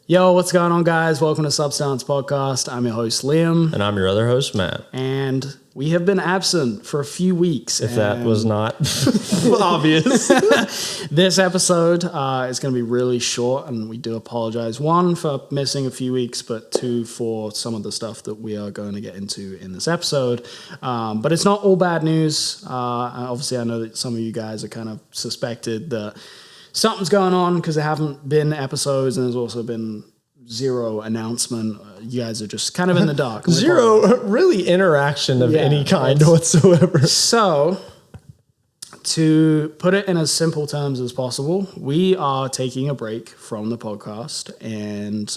Yo, what's going on, guys? Welcome to Substance Podcast. I'm your host, Liam. And I'm your other host, Matt. And we have been absent for a few weeks. If that was not obvious. This episode is going to be really short, and we do apologize. One, for missing a few weeks, but two, for some of the stuff that we are going to get into in this episode. But it's not all bad news. Obviously, I know that some of you guys are kind of suspected that something's going on because there haven't been episodes, and there's also been zero announcement. You guys are just kind of in the dark. Zero really interaction of any kind whatsoever. So, to put it in as simple terms as possible, we are taking a break from the podcast, and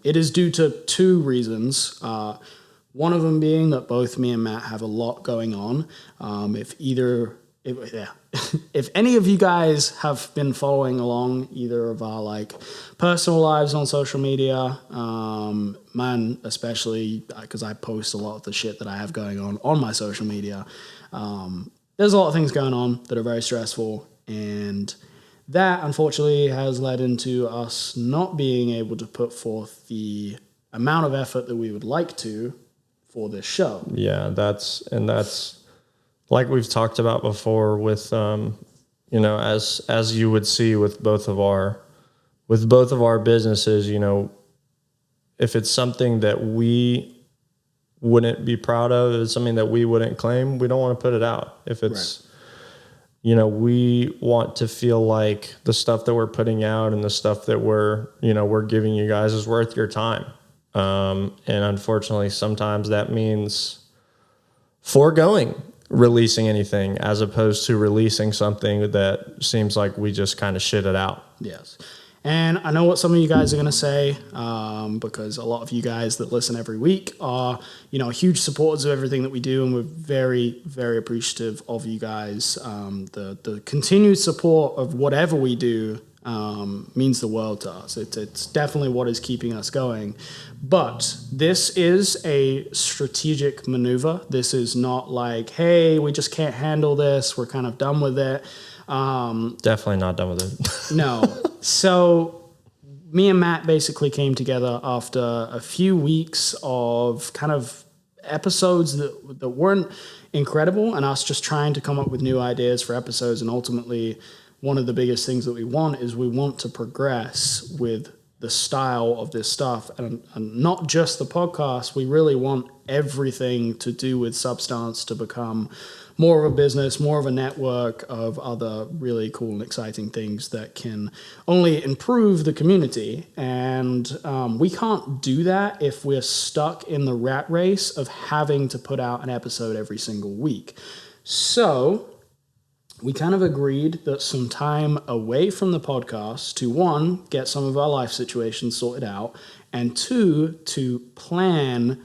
it is due to two reasons. One of them being that both me and Matt have a lot going on. If any of you guys have been following along either of our personal lives on social media, mine especially, because I post a lot of the shit that I have going on my social media, there's a lot of things going on that are very stressful, and that unfortunately has led into us not being able to put forth the amount of effort that we would like to for this show. Yeah, that's like we've talked about before with, as you would see with both of our businesses, if it's something that we wouldn't be proud of, if it's something that we wouldn't claim, we don't want to put it out. If it's, we want to feel like the stuff that we're putting out and the stuff that we're giving you guys is worth your time. And unfortunately, sometimes that means foregoing releasing anything as opposed to releasing something that seems like we just kind of shit it out. Yes. And I know what some of you guys are going to say, because a lot of you guys that listen every week are, huge supporters of everything that we do, and we're very, very appreciative of you guys. The continued support of whatever we do means the world to us. It's definitely what is keeping us going. But this is a strategic maneuver. This is not like, hey, we just can't handle this, we're kind of done with it. Definitely not done with it. No. So me and Matt basically came together after a few weeks of kind of episodes that weren't incredible, and us just trying to come up with new ideas for episodes. And ultimately, one of the biggest things that we want is we want to progress with the style of this stuff, and not just the podcast. We really want everything to do with Substance to become more of a business, more of a network of other really cool and exciting things that can only improve the community. And we can't do that if we're stuck in the rat race of having to put out an episode every single week. So we kind of agreed that some time away from the podcast to, one, get some of our life situations sorted out, and two, to plan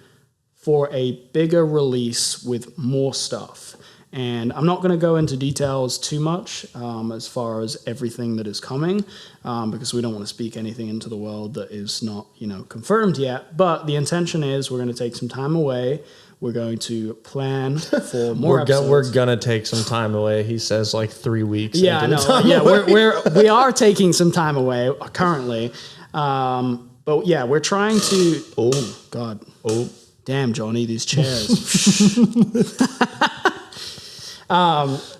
for a bigger release with more stuff. And I'm not going to go into details too much as far as everything that is coming, because we don't want to speak anything into the world that is not, confirmed yet. But the intention is we're going to take some time away. We're going to plan for more episodes. We're gonna take some time away. He says 3 weeks. Yeah, we are taking some time away currently, but yeah, we're trying to. Oh God! Oh damn, Johnny, these chairs.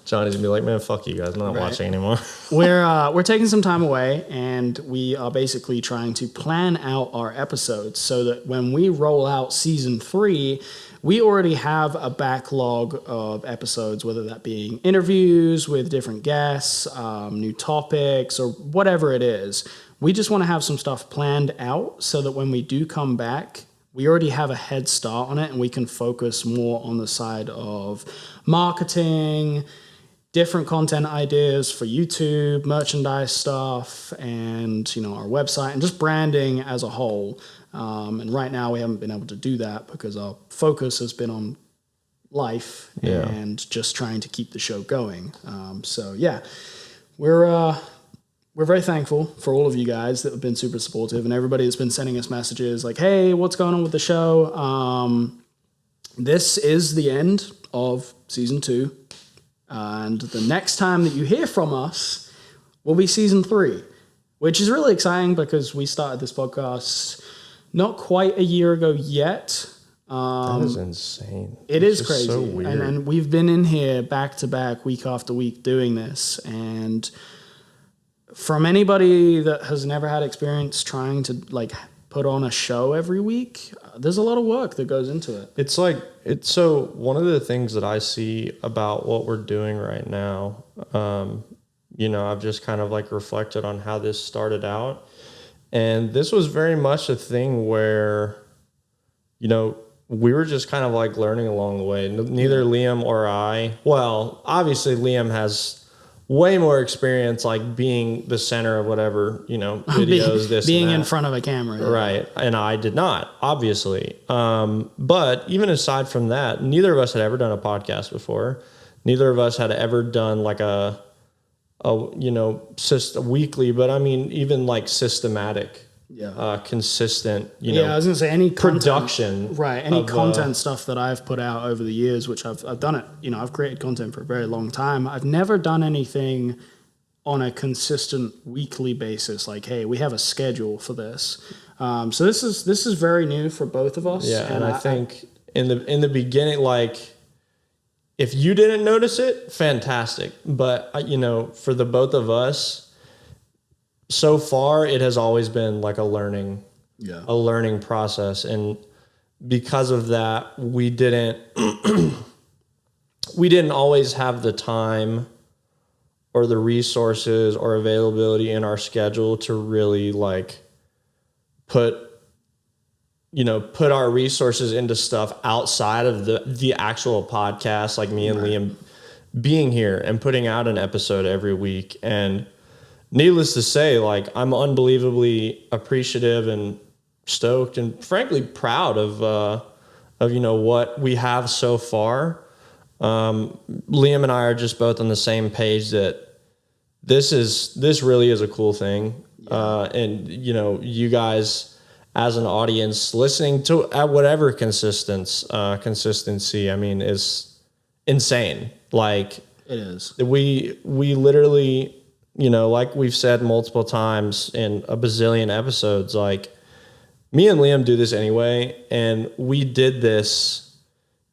Johnny's gonna be like, man, fuck you guys. I'm not watching anymore. We're taking some time away, and we are basically trying to plan out our episodes so that when we roll out season 3, we already have a backlog of episodes, whether that being interviews with different guests, new topics, or whatever it is. We just want to have some stuff planned out so that when we do come back, we already have a head start on it, and we can focus more on the side of marketing, different content ideas for YouTube, merchandise stuff, and our website, and just branding as a whole. And right now we haven't been able to do that because our focus has been on life and just trying to keep the show going. So yeah, we're very thankful for all of you guys that have been super supportive, and everybody that's been sending us messages like, hey, what's going on with the show? This is the end of season 2. And the next time that you hear from us will be season 3. which is really exciting because we started this podcast not quite a year ago yet. That is insane. It is just crazy. So weird. And we've been in here back to back, week after week doing this. And from anybody that has never had experience trying to like put on a show every week, there's a lot of work that goes into it. It's so one of the things that I see about what we're doing right now, I've just kind of like reflected on how this started out. And this was very much a thing where, we were just kind of like learning along the way. Neither Liam or I, well, obviously Liam has way more experience like being the center of whatever, videos, being and that. in front of a camera. Right. And I did not, obviously. But even aside from that, neither of us had ever done a podcast before. Neither of us had ever done like a weekly, but I mean, even like systematic, consistent, I was going to say any production. Content, right. Any content stuff that I've put out over the years, which I've done it, I've created content for a very long time. I've never done anything on a consistent weekly basis. Like, hey, we have a schedule for this. So this is very new for both of us. Yeah. And I think in the beginning, like, if you didn't notice it, fantastic. But, for the both of us, so far, it has always been like a learning process. And because of that, we didn't always have the time or the resources or availability in our schedule to really like put our resources into stuff outside of the actual podcast, like me and Liam being here and putting out an episode every week. And needless to say, like, I'm unbelievably appreciative and stoked and frankly proud of what we have so far. Liam and I are just both on the same page that this really is a cool thing. And you guys as an audience listening to at whatever consistency, I mean, is insane. Like, it is. We literally, like we've said multiple times in a bazillion episodes, like, me and Liam do this anyway, and we did this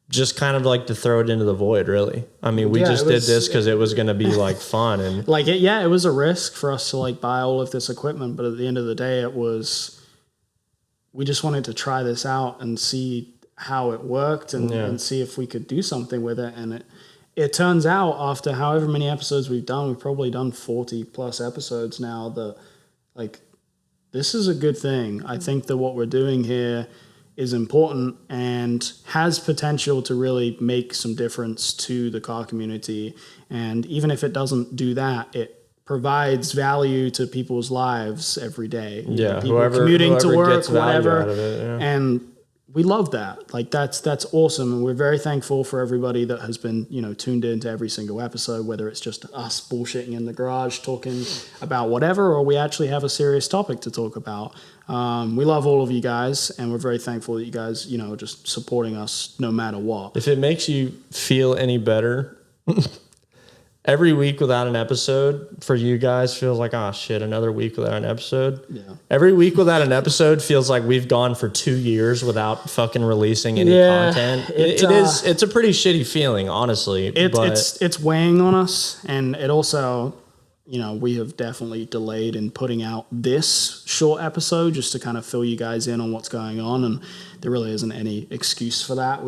just kind of like to throw it into the void, really. I mean, we did this because it was going to be like fun. And like, it was a risk for us to like buy all of this equipment, but at the end of the day, we just wanted to try this out and see how it worked and see if we could do something with it. And it turns out after however many episodes we've probably done 40 plus episodes now, that like, this is a good thing. I think that what we're doing here is important and has potential to really make some difference to the car community. And even if it doesn't do that, it provides value to people's lives every day. People commuting to work, whatever. And we love that. Like, that's awesome. And we're very thankful for everybody that has been, tuned into every single episode, whether it's just us bullshitting in the garage talking about whatever, or we actually have a serious topic to talk about. We love all of you guys, and we're very thankful that you guys, just supporting us no matter what. If it makes you feel any better, every week without an episode for you guys feels like, oh shit, another week without an episode. Yeah. Every week without an episode feels like we've gone for 2 years without fucking releasing any content. It's a pretty shitty feeling, honestly. It's weighing on us, and it also, we have definitely delayed in putting out this short episode just to kind of fill you guys in on what's going on, and there really isn't any excuse for that.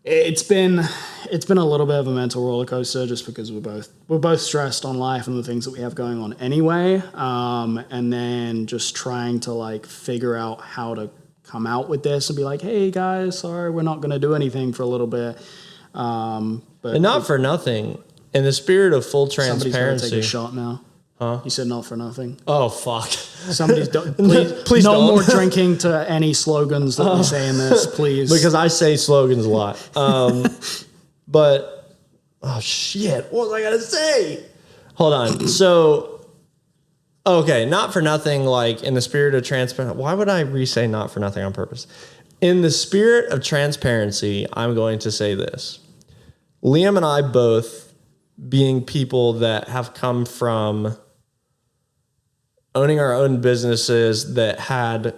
It's been a little bit of a mental roller coaster just because we're both stressed on life and the things that we have going on anyway, and then just trying to like figure out how to come out with this and be like, hey guys, sorry, we're not going to do anything for a little bit. But and not for nothing, in the spirit of full transparency. Somebody's going to take a shot now. Huh? You said not for nothing. Oh, fuck. Somebody's please no don't. More drinking to any slogans that we say in this, please. Because I say slogans a lot. But, oh shit, what was I going to say? Hold on. So, okay, not for nothing, like in the spirit of transparency. Why would I re-say not for nothing on purpose? In the spirit of transparency, I'm going to say this. Liam and I both, being people that have come from owning our own businesses that had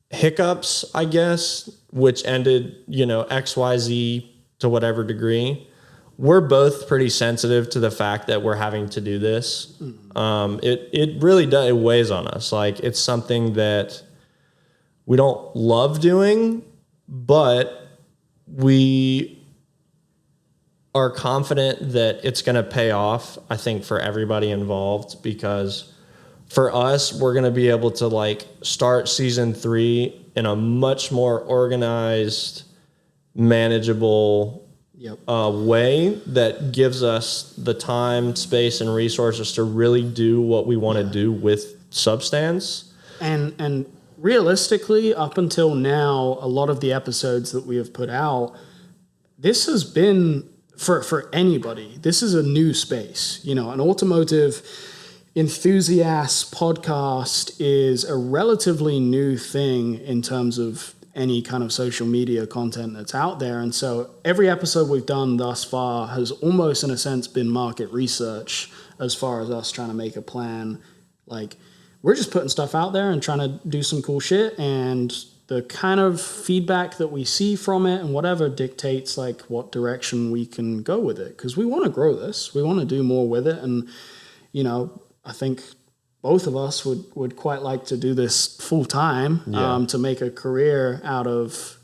hiccups, I guess, which ended, XYZ to whatever degree, we're both pretty sensitive to the fact that we're having to do this. It really does, it weighs on us. Like, it's something that we don't love doing, but we are confident that it's going to pay off, I think, for everybody involved, because for us, we're going to be able to like start season 3 in a much more organized, manageable way that gives us the time, space, and resources to really do what we want to do with Substance. And realistically, up until now, a lot of the episodes that we have put out, this has been, for anybody, this is a new space. An automotive enthusiast podcast is a relatively new thing in terms of any kind of social media content that's out there. And so every episode we've done thus far has almost, in a sense, been market research as far as us trying to make a plan. Like, we're just putting stuff out there and trying to do some cool shit, and the kind of feedback that we see from it and whatever dictates like what direction we can go with it, because we want to grow this, we want to do more with it. And I think both of us would quite like to do this full time, to make a career out of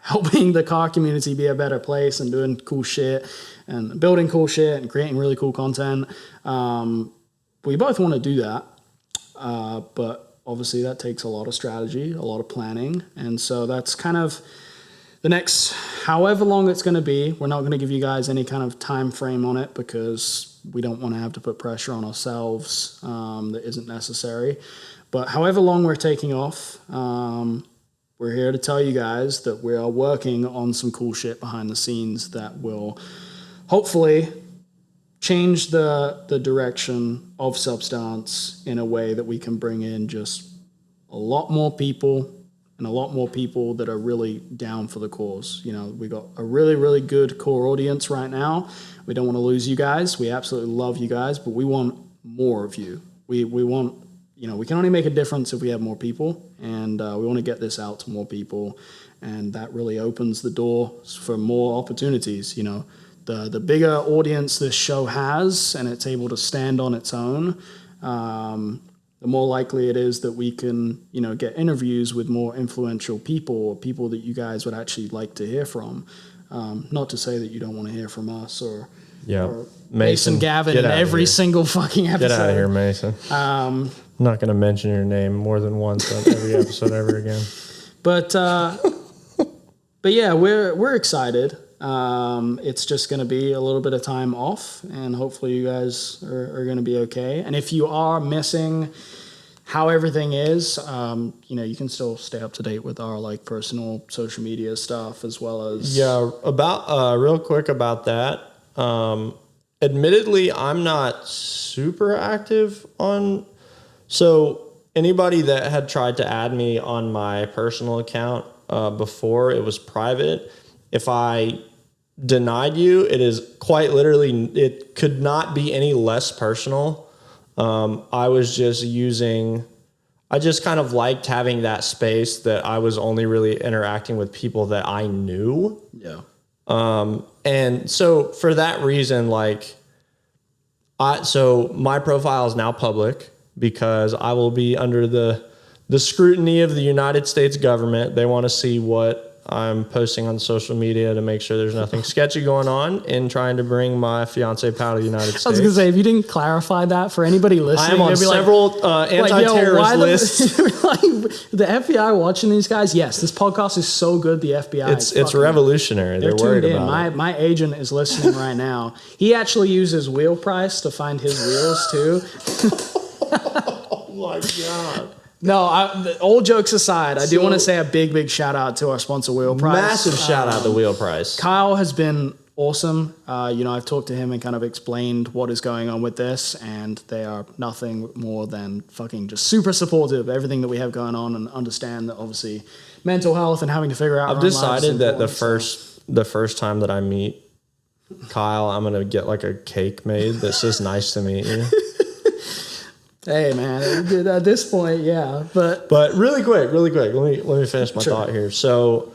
helping the car community be a better place and doing cool shit and building cool shit and creating really cool content. We both want to do that. But obviously that takes a lot of strategy, a lot of planning. And so that's kind of the next, however long it's going to be. We're not going to give you guys any kind of time frame on it, because we don't want to have to put pressure on ourselves that isn't necessary. But however long we're taking off, we're here to tell you guys that we are working on some cool shit behind the scenes that will hopefully change the direction of Substance in a way that we can bring in just a lot more people, and a lot more people that are really down for the cause. We got a really, really good core audience right now. We don't want to lose you guys. We absolutely love you guys, but we want more of you. We want, we can only make a difference if we have more people, and we want to get this out to more people, and that really opens the door for more opportunities. The bigger audience this show has, and it's able to stand on its own, the more likely it is that we can, get interviews with more influential people, or people that you guys would actually like to hear from. Not to say that you don't want to hear from us or Mason Gavin in every single fucking episode. Get out of here, Mason. I'm not going to mention your name more than once on every episode ever again. But yeah, we're excited. It's just going to be a little bit of time off, and hopefully you guys are going to be okay. And if you are missing how everything is, you can still stay up to date with our like personal social media stuff, as well as about real quick about that. Admittedly, I'm not super active on. So anybody that had tried to add me on my personal account before, it was private. If I denied you, it is quite literally, it could not be any less personal. I just kind of liked having that space that I was only really interacting with people that I knew. Yeah. And so for that reason, so my profile is now public, because I will be under the scrutiny of the United States government. They want to see what I'm posting on social media to make sure there's nothing sketchy going on in trying to bring my fiance Pal to the United States. I was going to say, if you didn't clarify that for anybody listening, I am on several anti-terrorist lists. The FBI watching these guys? Yes, this podcast is so good. The FBI, it's revolutionary. They're worried about it. My agent is listening right now. He actually uses wheel price to find his wheels too. Oh my God. No, all jokes aside, I do want to say a big shout out to our sponsor, Wheel Price. Massive shout out to Wheel Price. Kyle has been awesome. I've talked to him and kind of explained what is going on with this, and they are nothing more than fucking just super supportive of everything that we have going on, and understand that obviously mental health and having to figure out. I've decided that the first time that I meet Kyle, I'm gonna get like a cake made that says "nice to meet you." Hey man, at this point, yeah. But really quick, let me finish my thought here. So,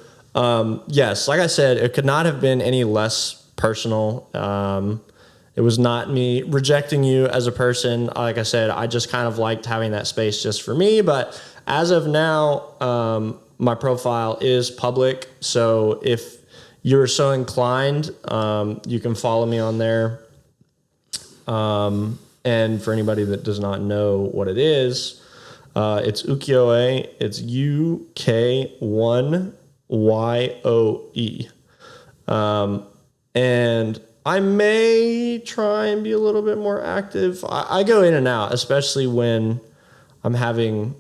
yes, like I said, it could not have been any less personal. It was not me rejecting you as a person. Like I said, I just kind of liked having that space just for me. But as of now, my profile is public. So if you're so inclined, you can follow me on there. And for anybody that does not know what it is, it's Ukyoe. It's UK1YOE. And I may try and be a little bit more active. I go in and out, especially when I'm having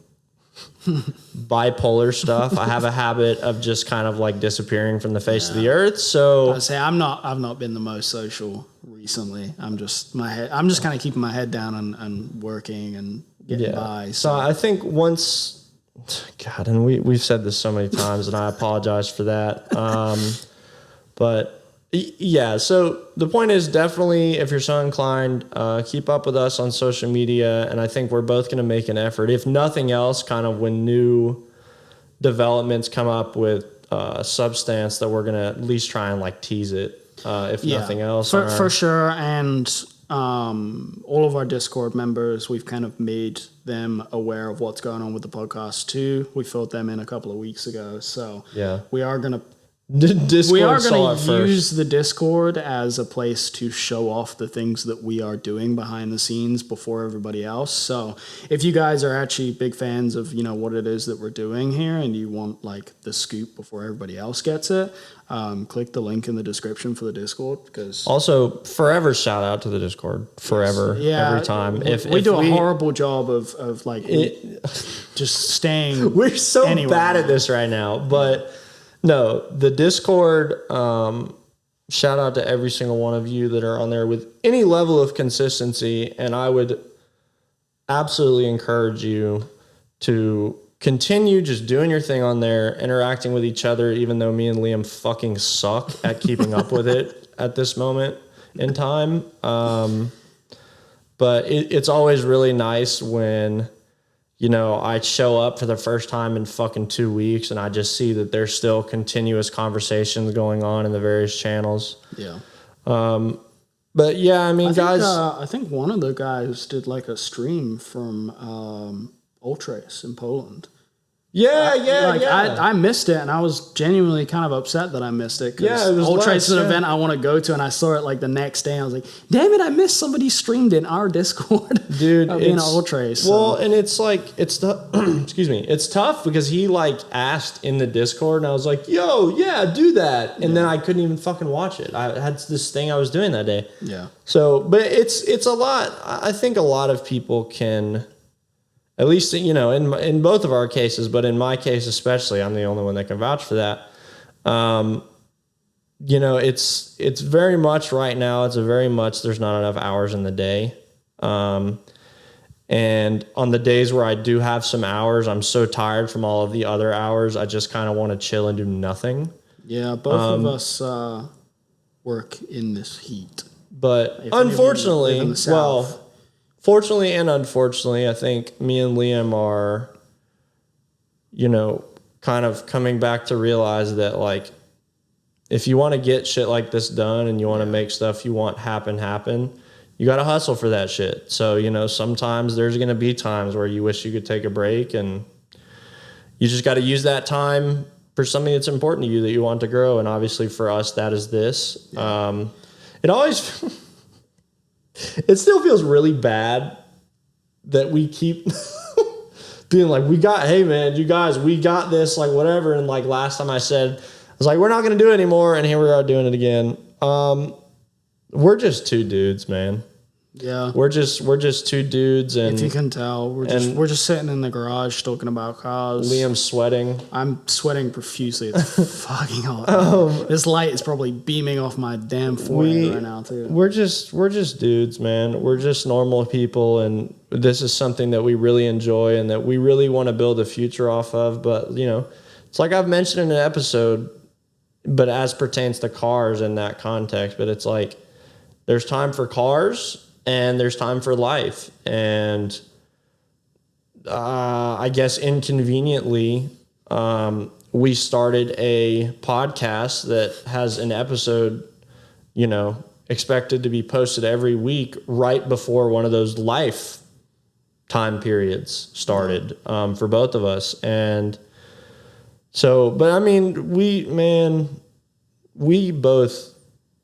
bipolar stuff. I have a habit of just kind of like disappearing from the face of the earth. So I say I've not been the most social recently. I'm just kind of keeping my head down and working and getting by. So I think once, God, and we've said this so many times, and I apologize for that. But yeah, so the point is definitely, if you're so inclined, keep up with us on social media. And I think we're both going to make an effort, if nothing else, kind of when new developments come up with substance, that we're going to at least try and like tease it, if nothing else. For sure. And all of our Discord members, we've kind of made them aware of what's going on with the podcast too. We filled them in a couple of weeks ago. So yeah, we are going to Discord use the Discord as a place to show off the things that we are doing behind the scenes before everybody else. So if you guys are actually big fans of, what it is that we're doing here and you want like the scoop before everybody else gets it, click the link in the description for the Discord. Because also forever shout out to the Discord forever. Every time. We do a horrible job of like just staying. We're so anywhere. bad at this right now, but no, the Discord, shout out to every single one of you that are on there with any level of consistency. And I would absolutely encourage you to continue just doing your thing on there, interacting with each other, even though me and Liam fucking suck at keeping up with it at this moment in time. But it's always really nice when, I show up for the first time in fucking 2 weeks and I just see that there's still continuous conversations going on in the various channels. Yeah. But yeah, I mean, guys. I think one of the guys did like a stream from Ultrace in Poland. Yeah. I missed it, and I was genuinely kind of upset that I missed it. Yeah, it was Ultrace is an event I want to go to, and I saw it like the next day. I was like, damn it, I missed somebody streamed in our Discord. Dude, being Ultrace. Well, and it's like, excuse me, it's tough because he like asked in the Discord, and I was like, yo, yeah, do that. And then I couldn't even fucking watch it. I had this thing I was doing that day. Yeah. So, but it's a lot. I think a lot of people can, at least, in both of our cases, but in my case especially, I'm the only one that can vouch for that. It's very much right now, there's not enough hours in the day. And on the days where I do have some hours, I'm so tired from all of the other hours, I just kind of want to chill and do nothing. Yeah, both of us work in this heat. But unfortunately, fortunately and unfortunately, I think me and Liam are, kind of coming back to realize that, like, if you want to get shit like this done and you want to make stuff you want happen, you got to hustle for that shit. So, sometimes there's going to be times where you wish you could take a break, and you just got to use that time for something that's important to you that you want to grow. And obviously for us, that is this. Yeah. It always... It still feels really bad that we keep being like, hey man, you guys, we got this, like whatever. And like last time I said, I was like, we're not going to do it anymore. And here we are doing it again. We're just two dudes, man. Yeah. We're just two dudes, and if you can tell, we're just sitting in the garage talking about cars. Liam's sweating. I'm sweating profusely. It's fucking hot. This light is probably beaming off my damn forehead right now too. We're just dudes, man. We're just normal people, and this is something that we really enjoy and that we really want to build a future off of. But it's like I've mentioned in an episode, but as pertains to cars in that context. But it's like there's time for cars. And there's time for life. And, I guess inconveniently, we started a podcast that has an episode, expected to be posted every week right before one of those life time periods started for both of us. And so, but I mean, we both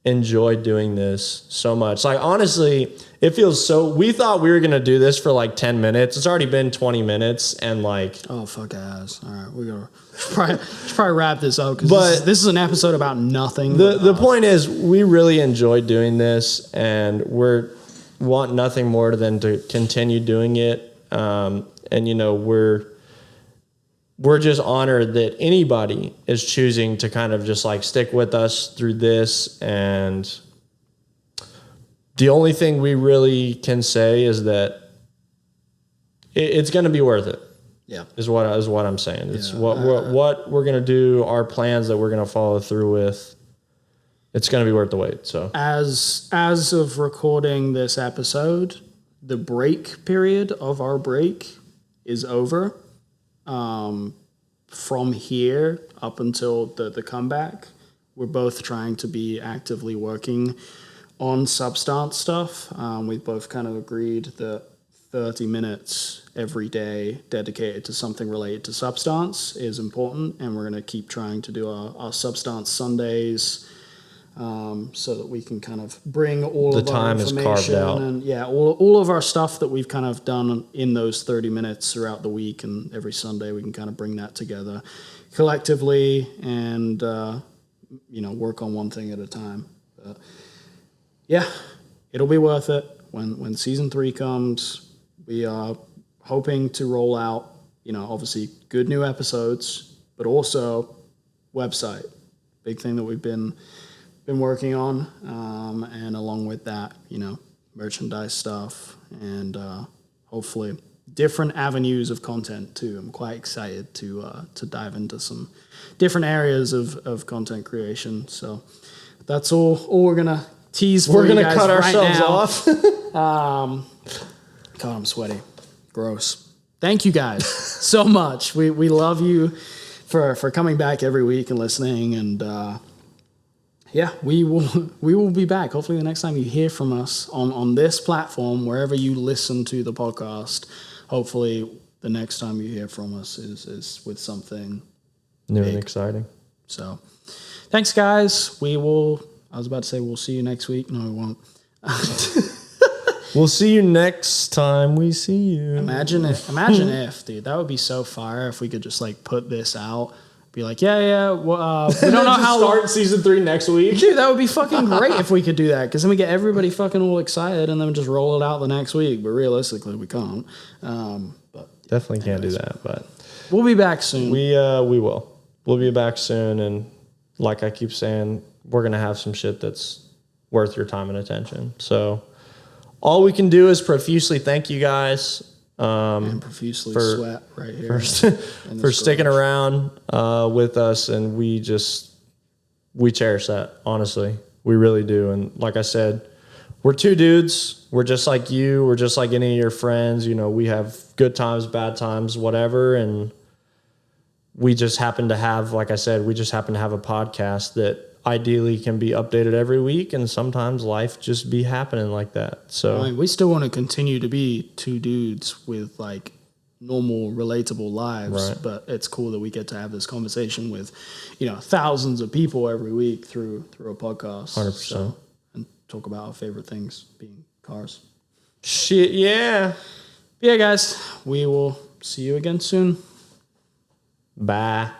enjoy doing this so much. Like, honestly, it feels so, we thought we were going to do this for like 10 minutes. It's already been 20 minutes and like, oh, fuck ass. All right. We should probably wrap this up because this is an episode about nothing. The point is we really enjoy doing this and want nothing more than to continue doing it. And we're just honored that anybody is choosing to kind of just like stick with us through this. And the only thing we really can say is that it's going to be worth it. Yeah, is what I'm saying. It's what we're going to do, our plans that we're going to follow through with. It's going to be worth the wait. So as of recording this episode, the break period of our break is over. From here up until the comeback, we're both trying to be actively working on Substance stuff. We've both kind of agreed that 30 minutes every day dedicated to something related to Substance is important, and we're going to keep trying to do our Substance Sundays, so that we can kind of bring all of our information. The time is carved out. And all of our stuff that we've kind of done in those 30 minutes throughout the week, and every Sunday we can kind of bring that together collectively and, work on one thing at a time. But yeah, it'll be worth it when season 3 comes. We are hoping to roll out, obviously good new episodes, but also website, big thing that we've been working on, and along with that, merchandise stuff and hopefully different avenues of content too. I'm quite excited to dive into some different areas of content creation. So that's all we're gonna tease for you guys. We're gonna cut ourselves off. God, I'm sweaty. Gross. Thank you guys so much. We love you for coming back every week and listening, and we will be back. Hopefully the next time you hear from us on this platform, wherever you listen to the podcast, hopefully the next time you hear from us is with something new and exciting. So thanks, guys. I was about to say we'll see you next week. No, we won't. We'll see you next time we see you. Imagine if, dude, that would be so fire if we could just like put this out. Be like, we don't know how start season 3 next week. Dude, that would be fucking great if we could do that, because then we get everybody fucking all excited and then we just roll it out the next week. But realistically, we can't. But definitely can't do that. But we'll be back soon. We will. We'll be back soon, and like I keep saying, we're gonna have some shit that's worth your time and attention. So all we can do is profusely thank you guys. And profusely sweat right here for sticking around with us, and we cherish that. Honestly, we really do. And like I said, we're 2 dudes. We're just like you. We're just like any of your friends. We have good times, bad times, whatever. And we just happen to have, like I said, a podcast that ideally can be updated every week, and sometimes life just be happening like that. So we still want to continue to be 2 dudes with like normal, relatable lives, right? But it's cool that we get to have this conversation with, thousands of people every week through a podcast. 100%. So, and talk about our favorite things being cars. Shit, yeah. Yeah, guys, we will see you again soon. Bye.